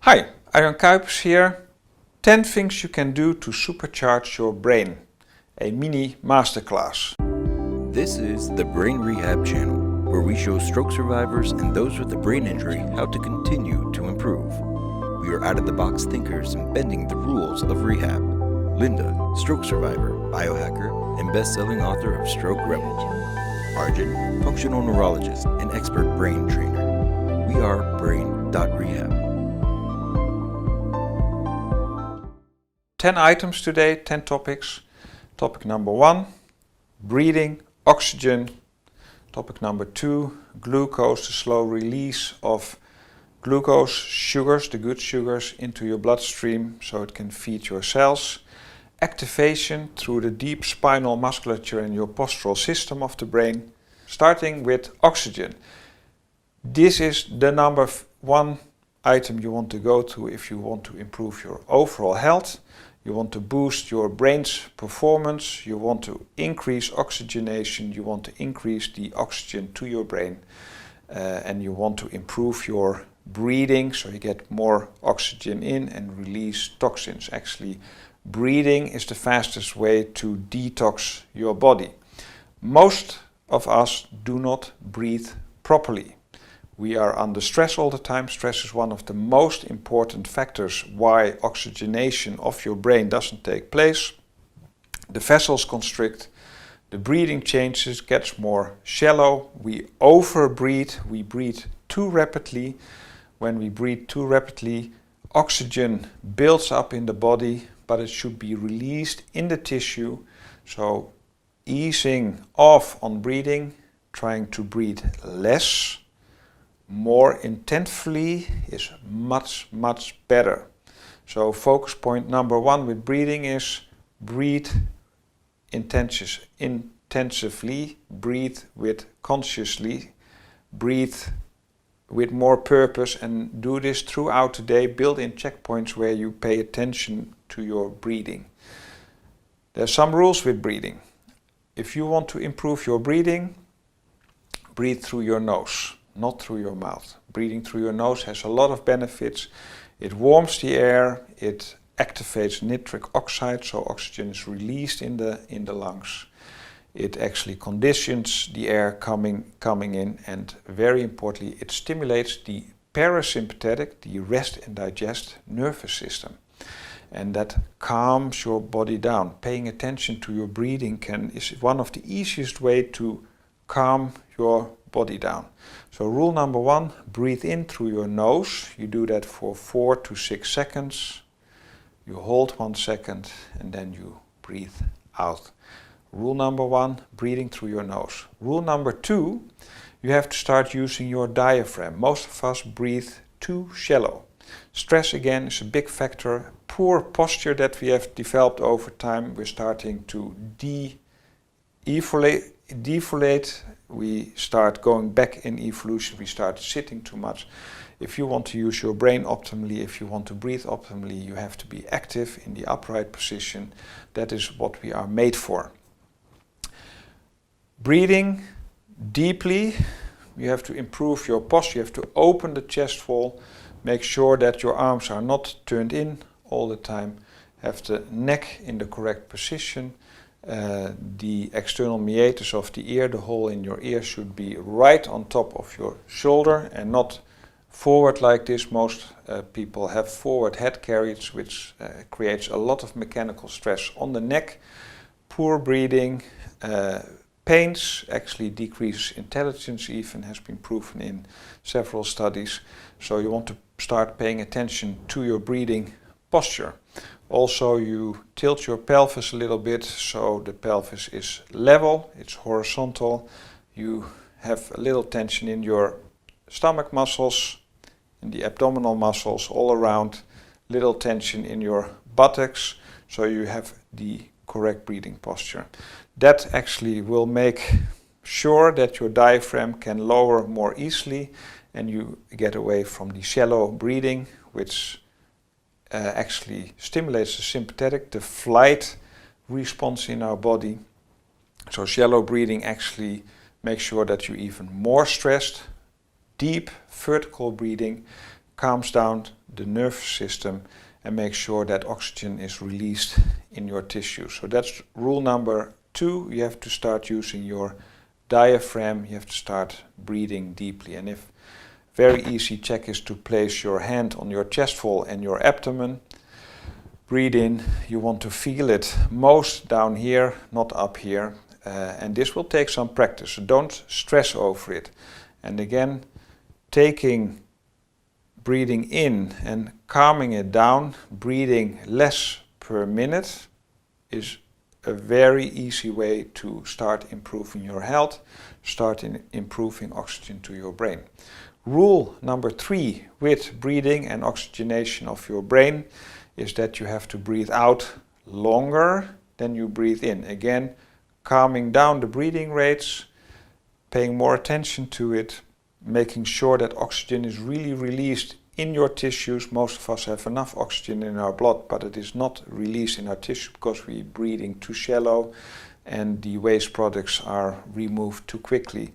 Hi, Arjan Kuipers here. 10 things you can do to supercharge your brain. A mini masterclass. This is the Brain Rehab channel, where we show stroke survivors and those with a brain injury how to continue to improve. We are out-of-the-box thinkers and bending the rules of rehab. Linda, stroke survivor, biohacker, and best-selling author of Stroke Rebel. Arjun, functional neurologist and expert brain trainer. We are brain.rehab. 10 items today, 10 topics. Topic number 1, breathing, oxygen. Topic number 2, glucose, the slow release of glucose sugars, the good sugars, into your bloodstream so it can feed your cells. Activation through the deep spinal musculature in your postural system of the brain. Starting with oxygen. This is the number 1 item you want to go to if you want to improve your overall health. You want to boost your brain's performance, you want to increase oxygenation, you want to increase the oxygen to your brain, and you want to improve your breathing so you get more oxygen in and release toxins. Actually, breathing is the fastest way to detox your body. Most of us do not breathe properly. We are under stress all the time. Stress is one of the most important factors why oxygenation of your brain doesn't take place. The vessels constrict, the breathing changes, gets more shallow. We overbreathe, we breathe too rapidly. When we breathe too rapidly, oxygen builds up in the body, but it should be released in the tissue. So easing off on breathing, trying to breathe less, more intensively is much better. So focus point number 1 with breathing is breathe intensively, breathe with consciously, breathe with more purpose, and do this throughout the day. Build in checkpoints where you pay attention to your breathing. There's some rules with breathing. If you want to improve your breathing, breathe through your nose, not through your mouth. Breathing through your nose has a lot of benefits. It warms the air, it activates nitric oxide, so oxygen is released in the lungs. It actually conditions the air coming in, and very importantly, it stimulates the parasympathetic, the rest and digest nervous system. And that calms your body down. Paying attention to your breathing is one of the easiest ways to calm your body down. So rule number 1, breathe in through your nose. You do that for 4 to 6 seconds. You hold 1 second and then you breathe out. Rule number 1, breathing through your nose. Rule number 2, you have to start using your diaphragm. Most of us breathe too shallow. Stress again is a big factor. Poor posture that we have developed over time. We're starting to deflate. We start going back in evolution. We start sitting too much. If you want to use your brain optimally, if you want to breathe optimally, you have to be active in the upright position. That is what we are made for. Breathing deeply. You have to improve your posture. You have to open the chest wall. Make sure that your arms are not turned in all the time. Have the neck in the correct position. The external meatus of the ear, the hole in your ear, should be right on top of your shoulder and not forward like this. Most people have forward head carriage, which creates a lot of mechanical stress on the neck. Poor breathing, pains actually decrease intelligence, even has been proven in several studies. So you want to start paying attention to your breathing posture. Also, you tilt your pelvis a little bit so the pelvis is level, it's horizontal. You have a little tension in your stomach muscles, in the abdominal muscles all around, little tension in your buttocks, so you have the correct breathing posture. That actually will make sure that your diaphragm can lower more easily and you get away from the shallow breathing, which actually stimulates the sympathetic, the flight response in our body. So shallow breathing actually makes sure that you're even more stressed. Deep vertical breathing calms down the nervous system and makes sure that oxygen is released in your tissues. So that's rule number 2. You have to start using your diaphragm. You have to start breathing deeply. And if very easy check is to place your hand on your chest wall and your abdomen. Breathe in. You want to feel it most down here, not up here. And this will take some practice. So don't stress over it. And again, breathing in and calming it down, breathing less per minute is a very easy way to start improving your health, start improving oxygen to your brain. Rule number 3 with breathing and oxygenation of your brain is that you have to breathe out longer than you breathe in. Again, calming down the breathing rates, paying more attention to it, making sure that oxygen is really released in your tissues. Most of us have enough oxygen in our blood, but it is not released in our tissue because we're breathing too shallow and the waste products are removed too quickly.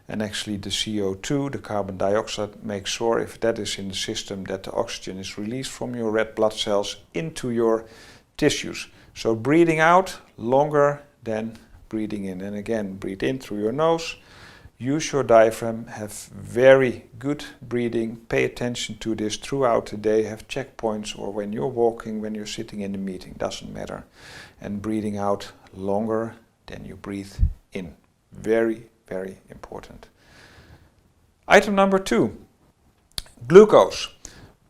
And actually the CO2, the carbon dioxide, makes sure if that is in the system that the oxygen is released from your red blood cells into your tissues. So breathing out longer than breathing in. And again, breathe in through your nose. Use your diaphragm, have very good breathing, pay attention to this throughout the day, have checkpoints or when you're walking, when you're sitting in a meeting, doesn't matter. And breathing out longer than you breathe in. Very, very important. Item number 2, glucose.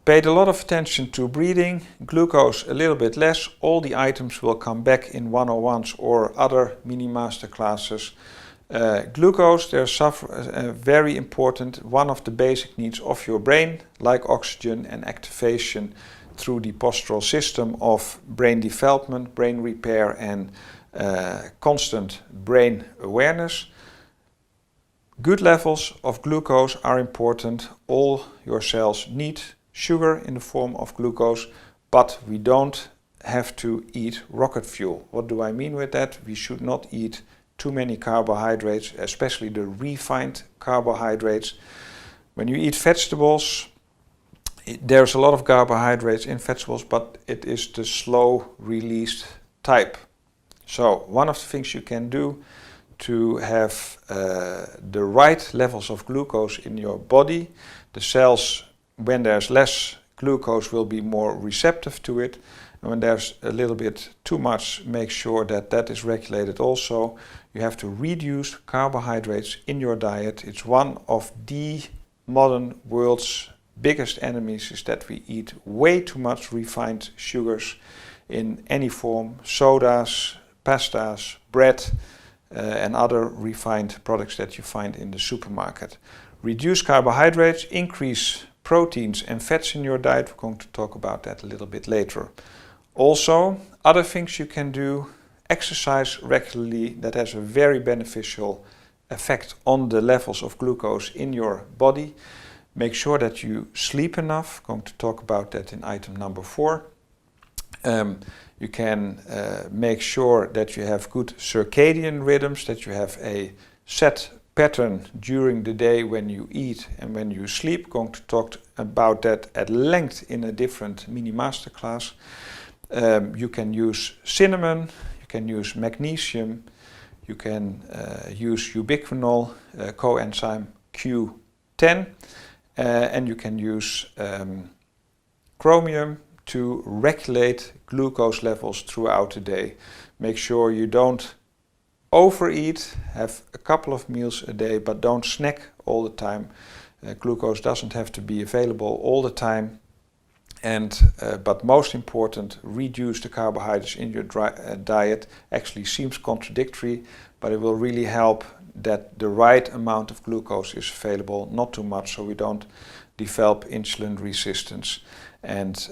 Paid a lot of attention to breathing, glucose a little bit less. All the items will come back in 101s or other mini master classes. Glucose, there's very important, one of the basic needs of your brain, like oxygen and activation through the postural system of brain development, brain repair and constant brain awareness. Good levels of glucose are important. All your cells need sugar in the form of glucose, but we don't have to eat rocket fuel. What do I mean with that? We should not eat too many carbohydrates, especially the refined carbohydrates. When you eat vegetables, there's a lot of carbohydrates in vegetables, but it is the slow released type. So one of the things you can do to have the right levels of glucose in your body, the cells, when there's less glucose, will be more receptive to it. And when there's a little bit too much, make sure that that is regulated also. You have to reduce carbohydrates in your diet. It's one of the modern world's biggest enemies, is that we eat way too much refined sugars in any form, sodas, pastas, bread, and other refined products that you find in the supermarket. Reduce carbohydrates, increase proteins and fats in your diet. We're going to talk about that a little bit later. Also, other things you can do: exercise regularly. That has a very beneficial effect on the levels of glucose in your body. Make sure that you sleep enough. I'm going to talk about that in item number 4. You can make sure that you have good circadian rhythms, that you have a set pattern during the day when you eat and when you sleep. I'm going to talk about that at length in a different mini masterclass. You can use cinnamon, you can use magnesium, you can use ubiquinol, coenzyme Q10, and you can use chromium to regulate glucose levels throughout the day. Make sure you don't overeat, have a couple of meals a day, but don't snack all the time. Glucose doesn't have to be available all the time. And but most important, reduce the carbohydrates in your diet. Actually seems contradictory, but it will really help that the right amount of glucose is available, not too much, so we don't develop insulin resistance and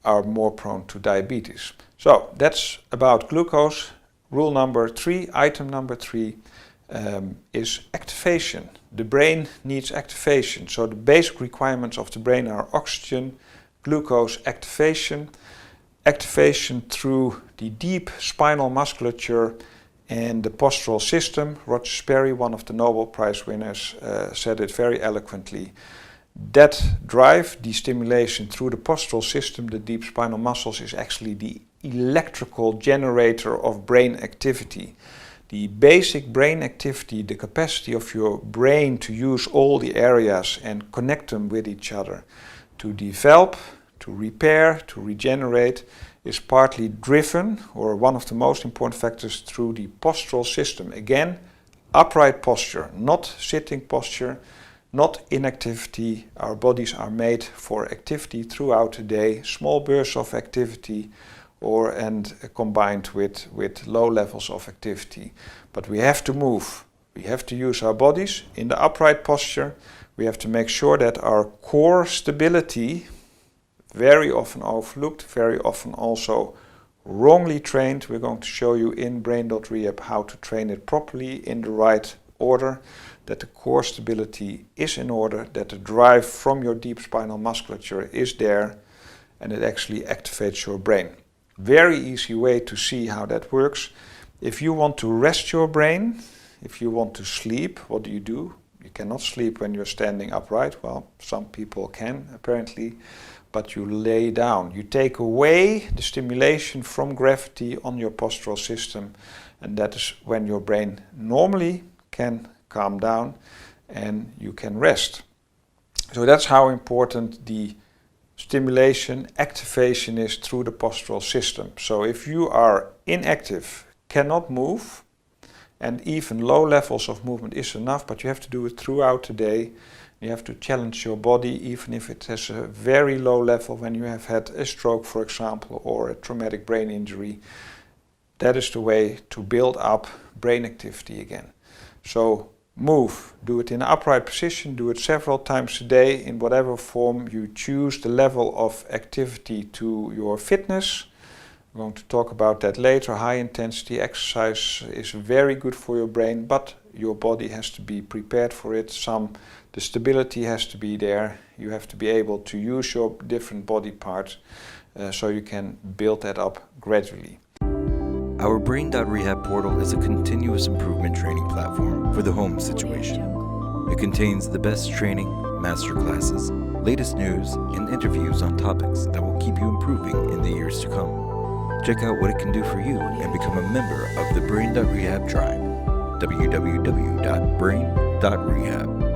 are more prone to diabetes. So that's about glucose. Rule number 3, item number 3 is activation. The brain needs activation. So the basic requirements of the brain are oxygen, glucose, activation through the deep spinal musculature and the postural system. Roger Sperry, one of the Nobel Prize winners, said it very eloquently. That drive, the stimulation through the postural system, the deep spinal muscles, is actually the electrical generator of brain activity. The basic brain activity, the capacity of your brain to use all the areas and connect them with each other, to develop, to repair, to regenerate, is partly driven, or one of the most important factors, through the postural system. Again, upright posture, not sitting posture, not inactivity. Our bodies are made for activity throughout the day, small bursts of activity, and combined with low levels of activity. But we have to move. We have to use our bodies in the upright posture. We have to make sure that our core stability, very often overlooked, very often also wrongly trained. We're going to show you in Brain.Rehab how to train it properly in the right order, that the core stability is in order, that the drive from your deep spinal musculature is there, and it actually activates your brain. Very easy way to see how that works. If you want to rest your brain, if you want to sleep, what do? You cannot sleep when you're standing upright. Well, some people can apparently, but you lay down. You take away the stimulation from gravity on your postural system, and that is when your brain normally can calm down and you can rest. So that's how important the stimulation, activation is through the postural system. So if you are inactive, cannot move, and even low levels of movement is enough, but you have to do it throughout the day. You have to challenge your body, even if it has a very low level when you have had a stroke, for example, or a traumatic brain injury. That is the way to build up brain activity again. So move, do it in an upright position, do it several times a day in whatever form you choose, the level of activity to your fitness. We're going to talk about that later. High intensity exercise is very good for your brain, but your body has to be prepared for it. The stability has to be there. You have to be able to use your different body parts so you can build that up gradually. Our Brain.Rehab portal is a continuous improvement training platform for the home situation. It contains the best training, masterclasses, latest news, and interviews on topics that will keep you improving in the years to come. Check out what it can do for you and become a member of the Brain.Rehab tribe. www.brain.rehab